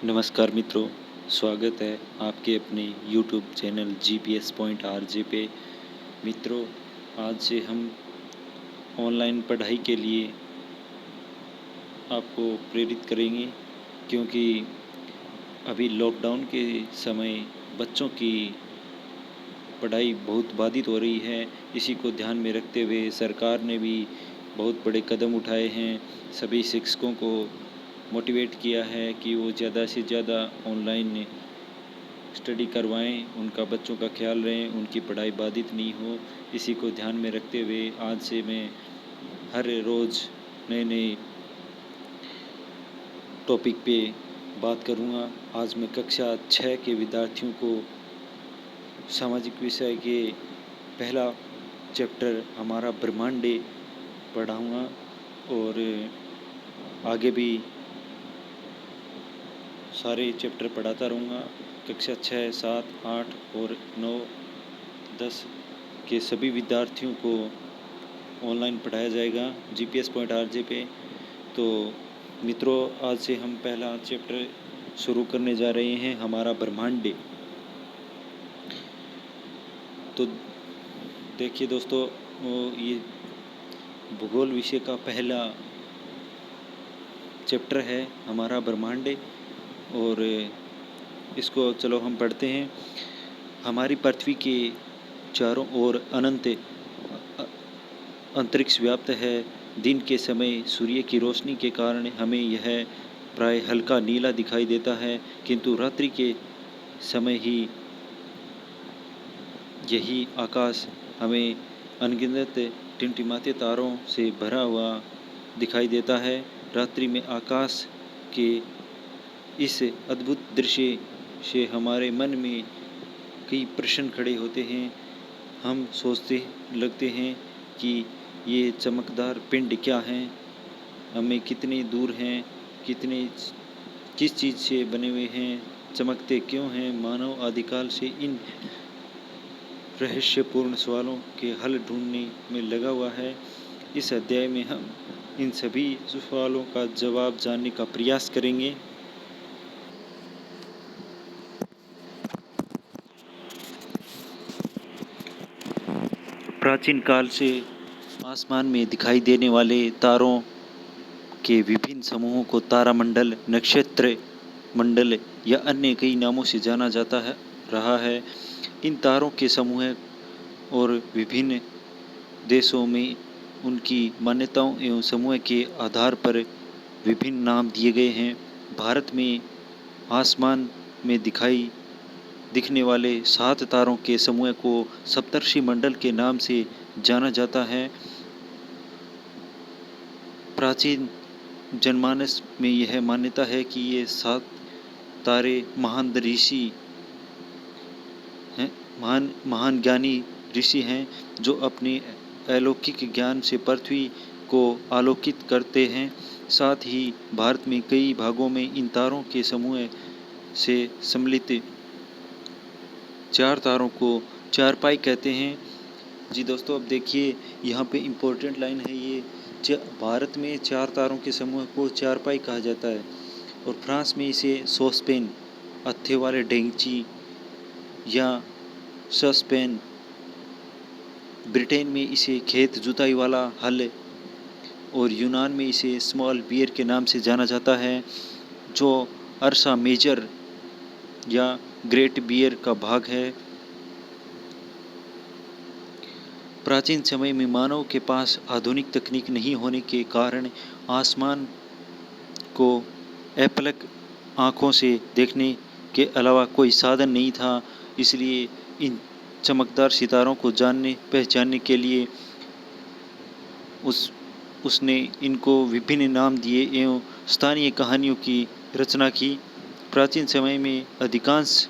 नमस्कार मित्रों, स्वागत है आपके अपने YouTube channel GPS point RJ पे। मित्रों, आज से हम ऑनलाइन पढ़ाई के लिए आपको प्रेरित करेंगे, क्योंकि अभी लॉकडाउन के समय बच्चों की पढ़ाई बहुत बाधित हो रही है। इसी को ध्यान में रखते हुए सरकार ने भी बहुत बड़े कदम उठाए हैं। सभी शिक्षकों को मोटिवेट किया है कि वो ज़्यादा से ज़्यादा ऑनलाइन स्टडी करवाएं, उनका बच्चों का ख्याल रहें, उनकी पढ़ाई बाधित नहीं हो। इसी को ध्यान में रखते हुए आज से मैं हर रोज़ नए नए टॉपिक पे बात करूँगा। आज मैं कक्षा 6 के विद्यार्थियों को सामाजिक विषय के पहला चैप्टर हमारा ब्रह्मांड पढ़ाऊँगा और आगे भी सारे चैप्टर पढ़ाता रहूँगा। कक्षा 6, 7, 8 और 9, 10 के सभी विद्यार्थियों को ऑनलाइन पढ़ाया जाएगा GPS पॉइंट RJ पे। तो मित्रों, आज से हम पहला चैप्टर शुरू करने जा रहे हैं, हमारा ब्रह्मांड। तो देखिए दोस्तों, ये भूगोल विषय का पहला चैप्टर है हमारा ब्रह्मांड, और इसको चलो हम पढ़ते हैं। हमारी पृथ्वी के चारों ओर अनंत अंतरिक्ष व्याप्त है। दिन के समय सूर्य की रोशनी के कारण हमें यह प्राय हल्का नीला दिखाई देता है, किंतु रात्रि के समय ही यही आकाश हमें अनगिनत टिमटिमाते तारों से भरा हुआ दिखाई देता है। रात्रि में आकाश के इस अद्भुत दृश्य से हमारे मन में कई प्रश्न खड़े होते हैं। हम सोचते लगते हैं कि ये चमकदार पिंड क्या हैं, हमें कितने दूर हैं, किस चीज़ से बने हुए हैं, चमकते क्यों हैं। मानव आदिकाल से इन रहस्यपूर्ण सवालों के हल ढूंढने में लगा हुआ है। इस अध्याय में हम इन सभी सवालों का जवाब जानने का प्रयास करेंगे। प्राचीन काल से आसमान में दिखाई देने वाले तारों के विभिन्न समूहों को तारामंडल, नक्षत्र मंडल या अन्य कई नामों से जाना जाता है रहा है। इन तारों के समूह और विभिन्न देशों में उनकी मान्यताओं एवं समूह के आधार पर विभिन्न नाम दिए गए हैं। भारत में आसमान में दिखने वाले 7 तारों के समूह को सप्तर्षि मंडल के नाम से जाना जाता है। प्राचीन जनमानस में यह मान्यता है कि ये 7 तारे महान ऋषि हैं, महान ज्ञानी ऋषि हैं, जो अपने अलौकिक ज्ञान से पृथ्वी को आलोकित करते हैं। साथ ही भारत में कई भागों में इन तारों के समूह से सम्मिलित 4 तारों को चारपाई कहते हैं। जी दोस्तों, अब देखिए यहाँ पे इम्पोर्टेंट लाइन है ये। भारत में 4 तारों के समूह को चारपाई कहा जाता है, और फ्रांस में इसे सॉसपेन, हत्थे वाले डेंगची या सस्पेन, ब्रिटेन में इसे खेत जुताई वाला हल, और यूनान में इसे स्मॉल बियर के नाम से जाना जाता है, जो अर्सा मेजर या ग्रेट बियर का भाग है। प्राचीन समय में मानव के पास आधुनिक तकनीक नहीं होने के कारण आसमान को अपलक आँखों से देखने के अलावा कोई साधन नहीं था। इसलिए इन चमकदार सितारों को जानने पहचानने के लिए उसने इनको विभिन्न नाम दिए एवं स्थानीय कहानियों की रचना की। प्राचीन समय में अधिकांश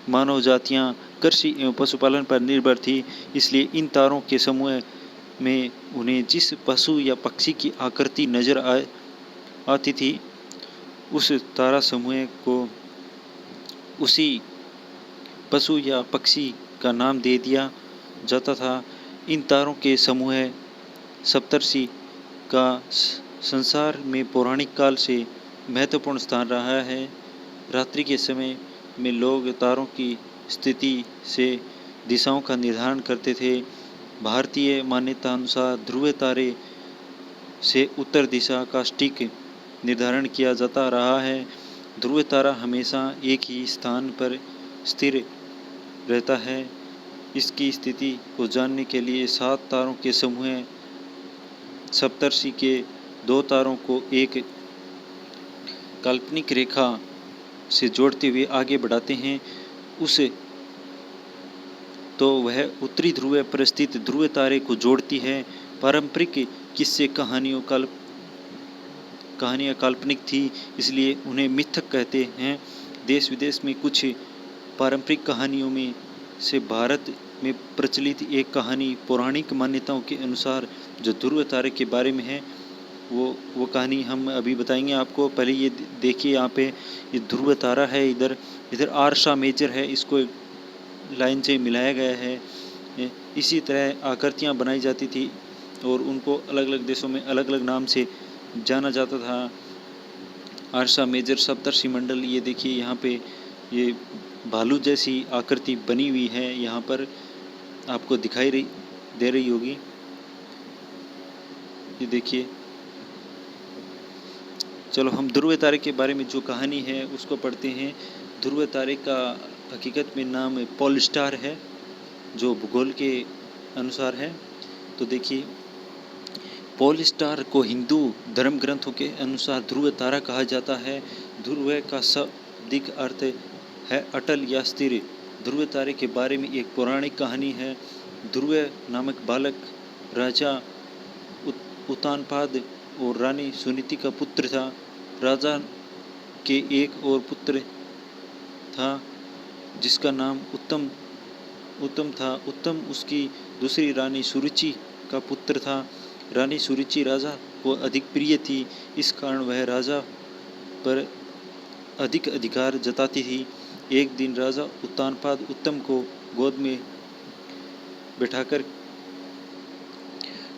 मानव जातियाँ कृषि एवं पशुपालन पर निर्भर थी, इसलिए इन तारों के समूह में उन्हें जिस पशु या पक्षी की आकृति नजर आती थी, उस तारा समूह को उसी पशु या पक्षी का नाम दे दिया जाता था। इन तारों के समूह सप्तर्षि का संसार में पौराणिक काल से महत्वपूर्ण स्थान रहा है। रात्रि के समय में लोग तारों की स्थिति से दिशाओं का निर्धारण करते थे। भारतीय मान्यता अनुसार ध्रुव तारे से उत्तर दिशा का सटीक निर्धारण किया जाता रहा है। ध्रुव तारा हमेशा एक ही स्थान पर स्थिर रहता है। इसकी स्थिति को जानने के लिए 7 तारों के समूह सप्तर्षि के 2 तारों को एक काल्पनिक रेखा से जोड़ते हुए आगे बढ़ाते हैं। तो वह उत्तरी ध्रुव पर स्थित ध्रुव तारे को जोड़ती है। पारंपरिक किस्से कहानियाँ काल्पनिक थी, इसलिए उन्हें मिथक कहते हैं। देश विदेश में कुछ पारंपरिक कहानियों में से भारत में प्रचलित एक कहानी पौराणिक मान्यताओं के अनुसार जो ध्रुव तारे के बारे में है, वो कहानी हम अभी बताएंगे आपको। पहले ये देखिए, यहाँ पे ये ध्रुव तारा है, इधर आर्शा मेजर है, इसको लाइन से मिलाया गया है। इसी तरह आकृतियाँ बनाई जाती थी और उनको अलग अलग देशों में अलग अलग नाम से जाना जाता था। आर्शा मेजर, सप्तर्षि मंडल, ये देखिए यहाँ पे ये भालू जैसी आकृति बनी हुई है, यहाँ पर आपको दिखाई दे रही होगी। ये देखिए। चलो हम ध्रुव तारे के बारे में जो कहानी है उसको पढ़ते हैं। ध्रुव तारे का हकीकत में नाम पोल स्टार है, जो भूगोल के अनुसार है। तो देखिए, पोल स्टार को हिंदू धर्म ग्रंथों के अनुसार ध्रुव तारा कहा जाता है। ध्रुव का शाब्दिक अर्थ है अटल या स्थिर। ध्रुव तारे के बारे में एक पौराणिक कहानी है। ध्रुव नामक बालक राजा उत्तानपाद और रानी सुनीति का पुत्र था। राजा के एक और पुत्र था जिसका नाम उत्तम था। उत्तम उसकी दूसरी रानी सुरुचि का पुत्र था। रानी सुरुचि राजा को अधिक प्रिय थी, इस कारण वह राजा पर अधिक अधिकार जताती थी। एक दिन राजा उत्तानपाद उत्तम को गोद में बैठाकर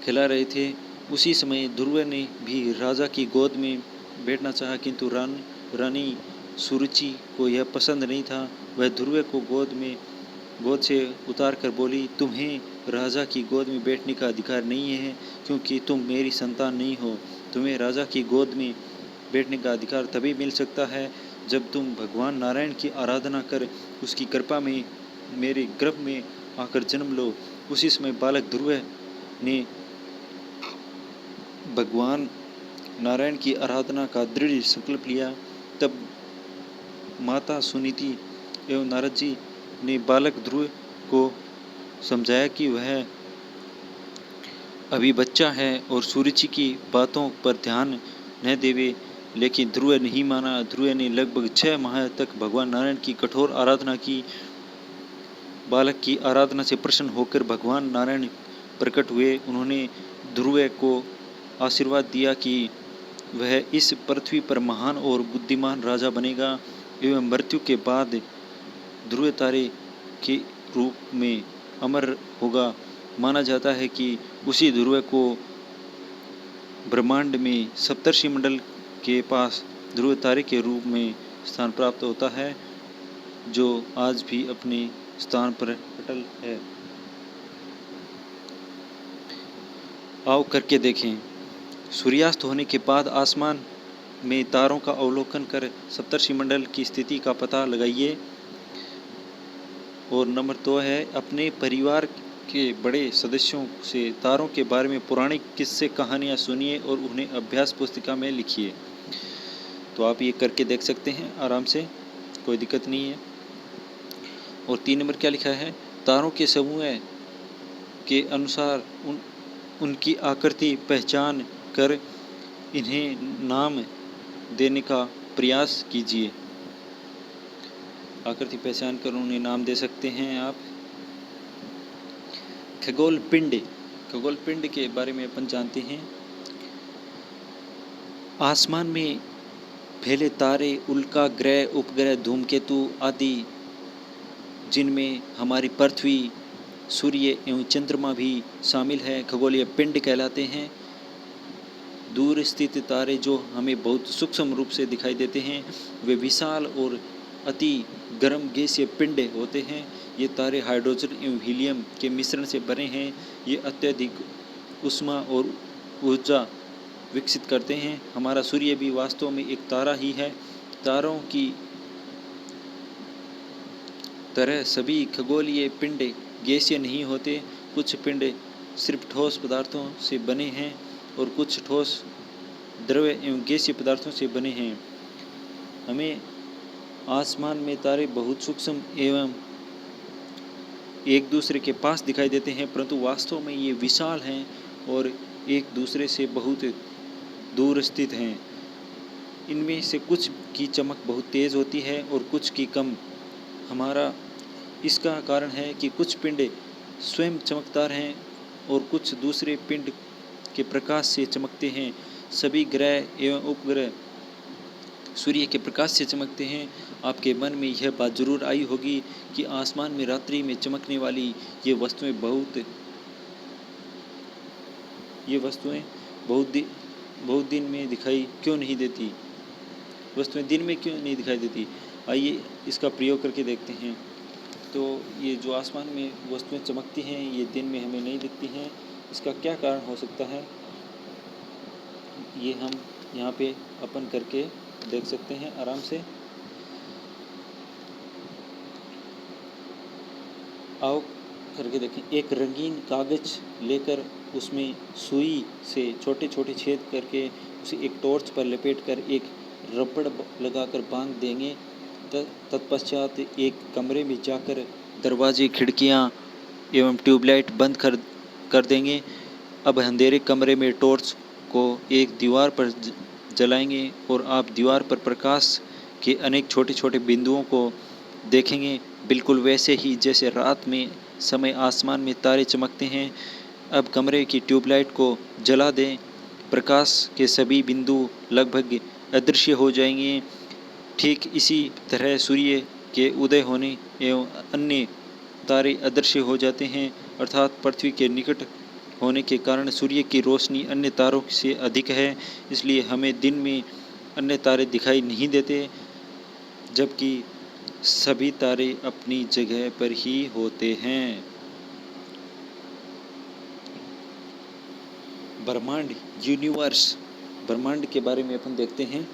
खिला रहे थे। उसी समय ध्रुव ने भी राजा की गोद में बैठना चाहा, किंतु रानी सुरुचि को यह पसंद नहीं था। वह ध्रुव को गोद से उतार कर बोली, तुम्हें राजा की गोद में बैठने का अधिकार नहीं है, क्योंकि तुम मेरी संतान नहीं हो। तुम्हें राजा की गोद में बैठने का अधिकार तभी मिल सकता है जब तुम भगवान नारायण की आराधना कर उसकी कृपा में मेरे गर्भ में आकर जन्म लो। उसी समय बालक ध्रुव ने भगवान नारायण की आराधना का दृढ़ संकल्प लिया। तब माता सुनीति एवं नारद जी ने बालक ध्रुव को समझाया कि वह अभी बच्चा है और सुरुचि की बातों पर ध्यान न देवे, लेकिन ध्रुव नहीं माना। ध्रुव ने लगभग 6 माह तक भगवान नारायण की कठोर आराधना की। बालक की आराधना से प्रसन्न होकर भगवान नारायण प्रकट हुए। उन्होंने ध्रुव को आशीर्वाद दिया कि वह इस पृथ्वी पर महान और बुद्धिमान राजा बनेगा एवं मृत्यु के बाद ध्रुव तारे के रूप में अमर होगा। माना जाता है कि उसी ध्रुव को ब्रह्मांड में सप्तर्षि मंडल के पास ध्रुव तारे के रूप में स्थान प्राप्त होता है, जो आज भी अपने स्थान पर अटल है। आओ करके देखें। सूर्यास्त होने के बाद आसमान में तारों का अवलोकन कर सप्तर्षि मंडल की स्थिति का पता लगाइए। और नंबर 2 है, अपने परिवार के बड़े सदस्यों से तारों के बारे में पौराणिक किस्से कहानियाँ सुनिए और उन्हें अभ्यास पुस्तिका में लिखिए। तो आप ये करके देख सकते हैं आराम से, कोई दिक्कत नहीं है। और 3 नंबर क्या लिखा है, तारों के समूह के अनुसार उनकी आकृति पहचान कर इन्हें नाम देने का प्रयास कीजिए। आकृति पहचान कर उन्हें नाम दे सकते हैं आप। खगोल पिंड के बारे में अपन जानते हैं। आसमान में फैले तारे, उल्का ग्रह, उपग्रह, धूमकेतु आदि, जिनमें हमारी पृथ्वी, सूर्य एवं चंद्रमा भी शामिल है, खगोलीय पिंड कहलाते हैं। दूर स्थित तारे जो हमें बहुत सूक्ष्म रूप से दिखाई देते हैं, वे विशाल और अति गर्म गैसीय पिंड होते हैं। ये तारे हाइड्रोजन एवं हीलियम के मिश्रण से बने हैं। ये अत्यधिक ऊष्मा और ऊर्जा विकसित करते हैं। हमारा सूर्य भी वास्तव में एक तारा ही है। तारों की तरह सभी खगोलीय पिंड गैसीय नहीं होते। कुछ पिंड सिर्फ ठोस पदार्थों से बने हैं और कुछ ठोस द्रव्य एवं गैसीय पदार्थों से बने हैं। हमें आसमान में तारे बहुत सूक्ष्म एवं एक दूसरे के पास दिखाई देते हैं, परंतु वास्तव में ये विशाल हैं और एक दूसरे से बहुत दूर स्थित हैं। इनमें से कुछ की चमक बहुत तेज़ होती है और कुछ की कम। हमारा इसका कारण है कि कुछ पिंड स्वयं चमकदार हैं और कुछ दूसरे पिंड के प्रकाश से चमकते हैं। सभी ग्रह एवं उपग्रह सूर्य के प्रकाश से चमकते हैं। आपके मन में यह बात जरूर आई होगी कि आसमान में रात्रि में चमकने वाली ये वस्तुएं बहुत दिन में दिखाई क्यों नहीं देती। वस्तुएं दिन में क्यों नहीं दिखाई देती? आइए इसका प्रयोग करके देखते हैं। तो ये जो आसमान में वस्तुएं चमकती हैं, ये दिन में हमें नहीं दिखती हैं। इसका क्या कारण हो सकता है, ये हम यहाँ पे अपन करके देख सकते हैं आराम से। आओ करके देखें। एक रंगीन कागज लेकर उसमें सुई से छोटे छोटे छेद करके उसे एक टॉर्च पर लपेटकर एक रबड़ लगाकर बांध देंगे। तत्पश्चात एक कमरे में जाकर दरवाजे, खिड़कियां एवं ट्यूबलाइट बंद कर देंगे। अब अंधेरे कमरे में टॉर्च को एक दीवार पर जलाएंगे और आप दीवार पर प्रकाश के अनेक छोटे छोटे बिंदुओं को देखेंगे, बिल्कुल वैसे ही जैसे रात में समय आसमान में तारे चमकते हैं। अब कमरे की ट्यूबलाइट को जला दें। प्रकाश के सभी बिंदु लगभग अदृश्य हो जाएंगे। ठीक इसी तरह सूर्य के उदय होने एवं अन्य तारे अदृश्य हो जाते हैं, अर्थात पृथ्वी के निकट होने के कारण सूर्य की रोशनी अन्य तारों से अधिक है, इसलिए हमें दिन में अन्य तारे दिखाई नहीं देते, जबकि सभी तारे अपनी जगह पर ही होते हैं। ब्रह्मांड, यूनिवर्स, ब्रह्मांड के बारे में अपन देखते हैं।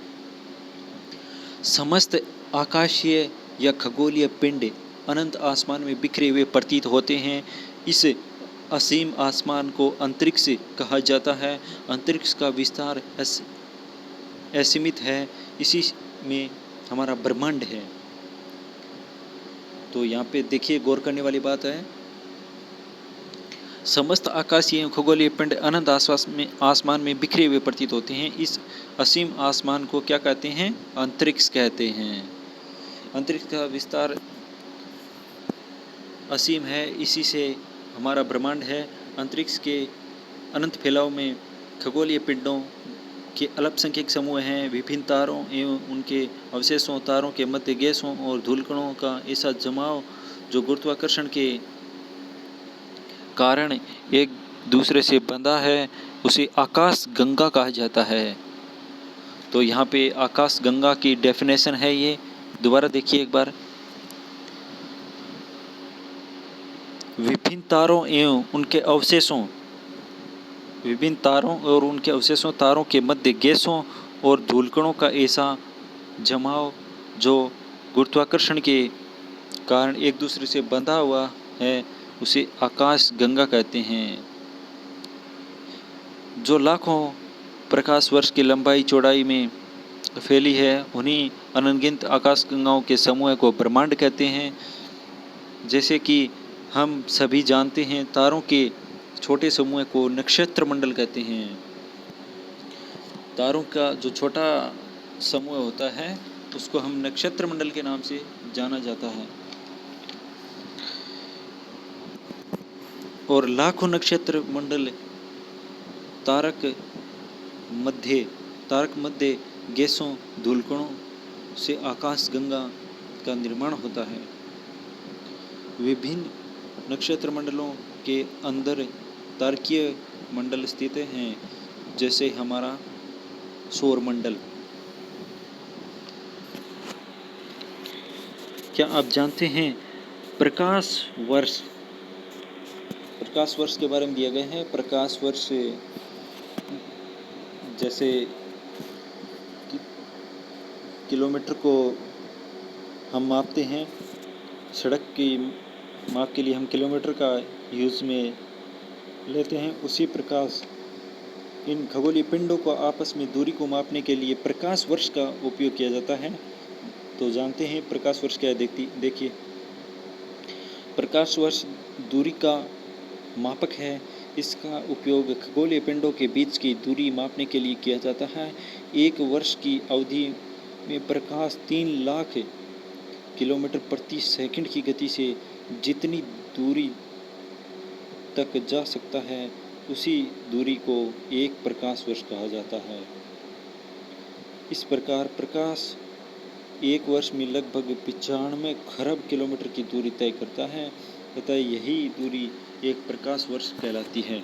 समस्त आकाशीय या खगोलीय पिंड अनंत आसमान में बिखरे हुए प्रतीत होते हैं। इस असीम आसमान को अंतरिक्ष कहा जाता है। अंतरिक्ष का विस्तार असीमित है, इसी में हमारा ब्रह्मांड है। तो यहाँ पे देखिए, गौर करने वाली बात है। समस्त आकाशीय खगोलीय पिंड अनंत आसमान में बिखरे हुए प्रतीत होते हैं। इस असीम आसमान को क्या कहते हैं? अंतरिक्ष कहते हैं। अंतरिक्ष का विस्तार असीम है, इसी से हमारा ब्रह्मांड है। अंतरिक्ष के अनंत फैलाव में खगोलीय पिंडों के अल्पसंख्यक समूह हैं। विभिन्न तारों एवं उनके अवशेषों, तारों के मध्य गैसों और धूलकणों का ऐसा जमाव जो गुरुत्वाकर्षण के कारण एक दूसरे से बंधा है, उसे आकाश गंगा कहा जाता है। तो यहाँ पे आकाश गंगा की डेफिनेशन है, ये दोबारा देखिए एक बार। विभिन्न तारों एवं उनके अवशेषों, विभिन्न तारों और उनके अवशेषों, तारों के मध्य गैसों और धूलकणों का ऐसा जमाव जो गुरुत्वाकर्षण के कारण एक दूसरे से बंधा हुआ है, उसे आकाश गंगा कहते हैं। जो लाखों प्रकाश वर्ष की लंबाई चौड़ाई में फैली है, उन्हीं अनगिनत आकाश गंगाओं के समूह को ब्रह्मांड कहते हैं। जैसे कि हम सभी जानते हैं, तारों के छोटे समूह को नक्षत्र मंडल कहते हैं। तारों का जो छोटा समूह होता है, उसको हम नक्षत्र मंडल के नाम से जाना जाता है। और लाखों नक्षत्र मंडल तारक मध्य गैसों, धूलकणों से आकाश गंगा का निर्माण होता है। विभिन्न नक्षत्र मंडलों के अंदर तारकीय मंडल स्थित हैं, जैसे हमारा सौरमंडल। क्या आप जानते हैं प्रकाश वर्ष के बारे में दिया गया है? प्रकाश वर्ष जैसे किलोमीटर को हम मापते हैं, सड़क की माप के लिए हम किलोमीटर का यूज़ में लेते हैं, उसी प्रकार इन खगोलीय पिंडों को आपस में दूरी को मापने के लिए प्रकाश वर्ष का उपयोग किया जाता है। तो जानते हैं प्रकाश वर्ष क्या है? देखिए, प्रकाश वर्ष दूरी का मापक है। इसका उपयोग खगोलीय पिंडों के बीच की दूरी मापने के लिए किया जाता है। एक वर्ष की अवधि में प्रकाश 3 लाख किलोमीटर प्रति सेकंड की गति से जितनी दूरी तक जा सकता है, उसी दूरी को एक प्रकाश वर्ष कहा जाता है। इस प्रकार प्रकाश एक वर्ष में लगभग 95 खरब किलोमीटर की दूरी तय करता है तथा यही दूरी एक प्रकाश वर्ष कहलाती है।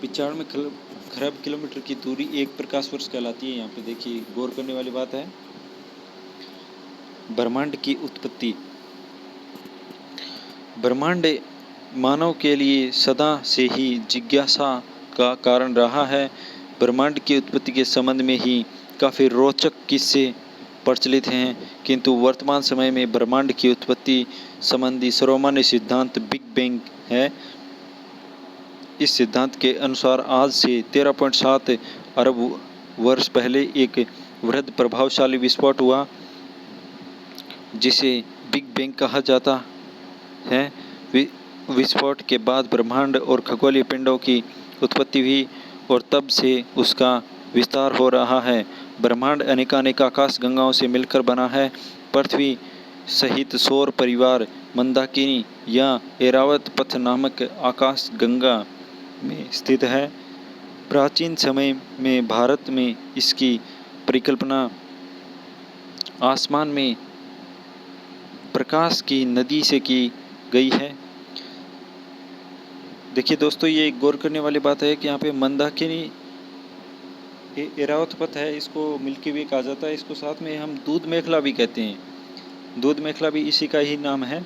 95 खरब किलोमीटर की दूरी एक प्रकाश वर्ष कहलाती है। यहाँ पे देखिए, गौर करने वाली बात है। ब्रह्मांड की उत्पत्ति। ब्रह्मांड मानव के लिए सदा से ही जिज्ञासा का कारण रहा है। ब्रह्मांड की उत्पत्ति के संबंध में ही काफ़ी रोचक किस्से प्रचलित हैं, किंतु वर्तमान समय में ब्रह्मांड की उत्पत्ति संबंधी सर्वमान्य सिद्धांत बिग बैंग है। इस सिद्धांत के अनुसार आज से 13.7 अरब वर्ष पहले एक वृहद प्रभावशाली विस्फोट हुआ, जिसे बिग बैंग कहा जाता है। विस्फोट के बाद ब्रह्मांड और खगोलीय पिंडों की उत्पत्ति हुई और तब से उसका विस्तार हो रहा है। ब्रह्मांड अनेकानेक आकाश गंगाओं से मिलकर बना है। पृथ्वी सहित सौर परिवार मंदाकिनी या ऐरावत पथ नामक आकाश गंगा में स्थित है। प्राचीन समय में भारत में इसकी परिकल्पना आसमान में प्रकाश की नदी से की गई है। देखिए दोस्तों, ये गौर करने वाली बात है कि यहाँ पे मंदाकिनी ऐरावत पथ है, इसको मिल्की वे कहा जाता है। इसको साथ में हम दूध मेखला भी कहते हैं। दूध मेखला भी इसी का ही नाम है,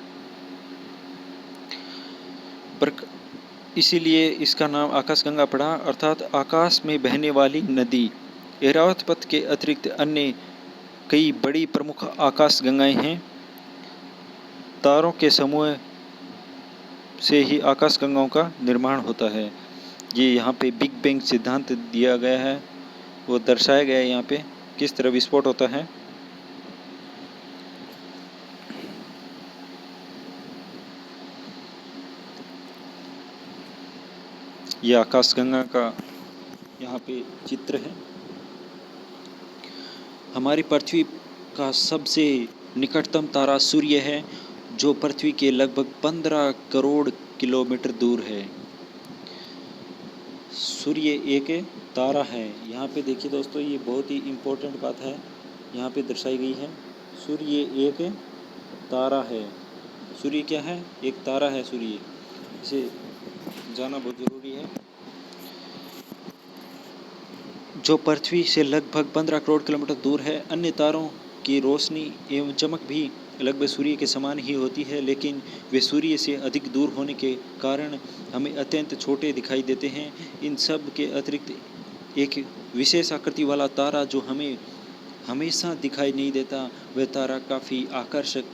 इसीलिए इसका नाम आकाशगंगा पड़ा, अर्थात आकाश में बहने वाली नदी। ऐरावत पथ के अतिरिक्त अन्य कई बड़ी प्रमुख आकाश गंगाएं हैं। तारों के समूह से ही आकाश गंगाओं का निर्माण होता है। ये यहाँ पे बिग बैंग सिद्धांत दिया गया है, वो दर्शाया गया है यहाँ पे किस तरह विस्फोट होता है। ये आकाशगंगा का यहाँ पे चित्र है। हमारी पृथ्वी का सबसे निकटतम तारा सूर्य है, जो पृथ्वी के लगभग 15 करोड़ किलोमीटर दूर है। सूर्य एक तारा है। यहाँ पे देखिए दोस्तों, ये बहुत ही इम्पोर्टेंट बात है, यहाँ पे दर्शाई गई है। सूर्य एक तारा है। सूर्य क्या है? एक तारा है सूर्य। इसे जानना बहुत ज़रूरी है। जो पृथ्वी से लगभग 15 करोड़ किलोमीटर दूर है। अन्य तारों की रोशनी एवं चमक भी लगभग सूर्य के समान ही होती है, लेकिन वे सूर्य से अधिक दूर होने के कारण हमें अत्यंत छोटे दिखाई देते हैं। इन सब के अतिरिक्त एक विशेष आकृति वाला तारा जो हमें हमेशा दिखाई नहीं देता, वह तारा काफ़ी आकर्षक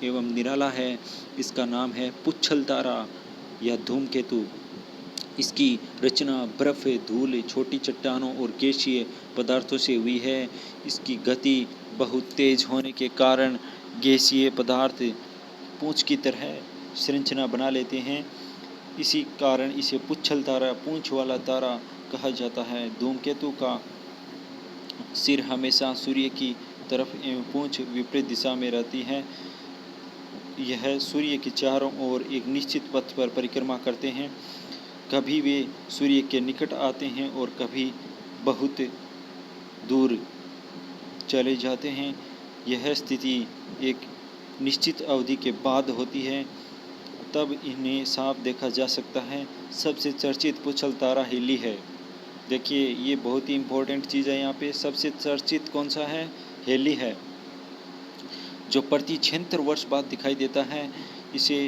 एवं निराला है। इसका नाम है पुच्छल तारा या धूमकेतु। इसकी रचना बर्फ, धूल, छोटी चट्टानों और गैसीय पदार्थों से हुई है। इसकी गति बहुत तेज होने के कारण गैसीय पदार्थ पूंछ की तरह संरचना बना लेते हैं। इसी कारण इसे पुच्छल तारा, पूंछ वाला तारा कहा जाता है। धूमकेतु का सिर हमेशा सूर्य की तरफ एवं पूंछ विपरीत दिशा में रहती है। यह सूर्य के चारों ओर एक निश्चित पथ पर परिक्रमा करते हैं। कभी वे सूर्य के निकट आते हैं और कभी बहुत दूर चले जाते हैं। यह स्थिति एक निश्चित अवधि के बाद होती है, तब इन्हें साफ देखा जा सकता है। सबसे चर्चित पुच्छल तारा हेली है। देखिए ये बहुत ही इम्पोर्टेंट चीज़ है। यहाँ पे सबसे चर्चित कौन सा है? हेली है, जो प्रति 76 वर्ष बाद दिखाई देता है। इसे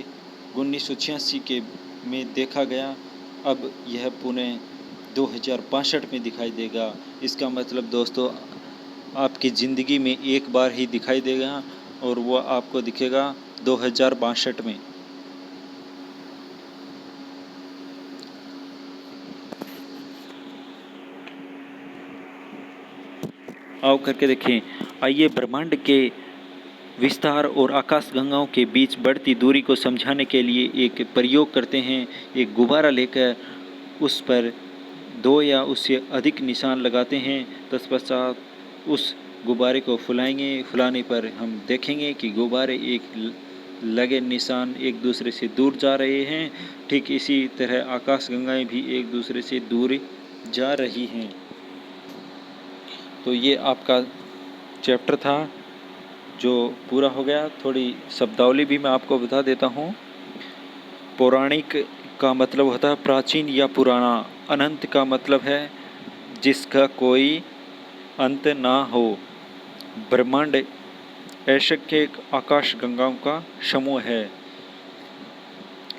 1986 के में देखा गया, अब यह पुणे 2062 में दिखाई देगा। इसका मतलब दोस्तों आपकी ज़िंदगी में एक बार ही दिखाई देगा और वो आपको दिखेगा 2062 में। आओ करके देखें। आइए ब्रह्मांड के विस्तार और आकाशगंगाओं के बीच बढ़ती दूरी को समझाने के लिए एक प्रयोग करते हैं। एक गुब्बारा लेकर उस पर 2 या उससे अधिक निशान लगाते हैं। तत्पश्चात उस गुब्बारे को फुलाएंगे। फुलाने पर हम देखेंगे कि गुब्बारे एक लगे निशान एक दूसरे से दूर जा रहे हैं। ठीक इसी तरह आकाशगंगाएं भी एक दूसरे से दूर जा रही हैं। तो ये आपका चैप्टर था जो पूरा हो गया। थोड़ी शब्दावली भी मैं आपको बता देता हूँ। पौराणिक का मतलब होता है प्राचीन या पुराना। अनंत का मतलब है जिसका कोई अंत ना हो। ब्रह्मांड असंख्य आकाश गंगाओं का समूह है।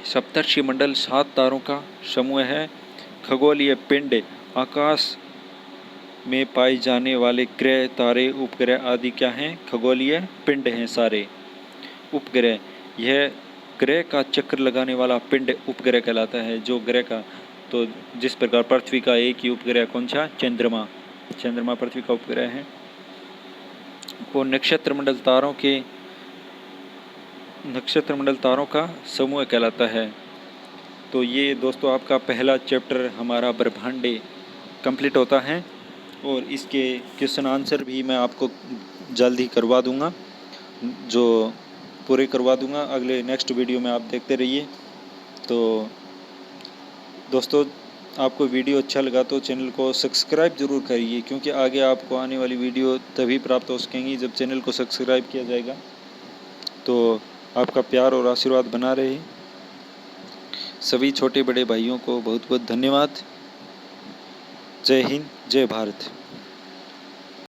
सप्तर्षि मंडल 7 तारों का समूह है। खगोलीय पिंड आकाश में पाए जाने वाले ग्रह, तारे, उपग्रह आदि क्या हैं? खगोलीय पिंड हैं सारे। उपग्रह, यह ग्रह का चक्कर लगाने वाला पिंड उपग्रह कहलाता है। जो ग्रह का, तो जिस प्रकार पृथ्वी का एक ही उपग्रह कौन सा? चंद्रमा। चंद्रमा पृथ्वी का उपग्रह है। वो नक्षत्र मंडल तारों का समूह कहलाता है। तो ये दोस्तों आपका पहला चैप्टर हमारा ब्रह्मांड कंप्लीट होता है और इसके क्वेश्चन आंसर भी मैं आपको जल्द ही करवा दूंगा, जो पूरे करवा दूंगा अगले नेक्स्ट वीडियो में। आप देखते रहिए। तो दोस्तों आपको वीडियो अच्छा लगा तो चैनल को सब्सक्राइब ज़रूर करिए, क्योंकि आगे आपको आने वाली वीडियो तभी प्राप्त हो सकेंगी जब चैनल को सब्सक्राइब किया जाएगा। तो आपका प्यार और आशीर्वाद बना रहे। सभी छोटे बड़े भाइयों को बहुत बहुत धन्यवाद। जय हिंद, जय भारत।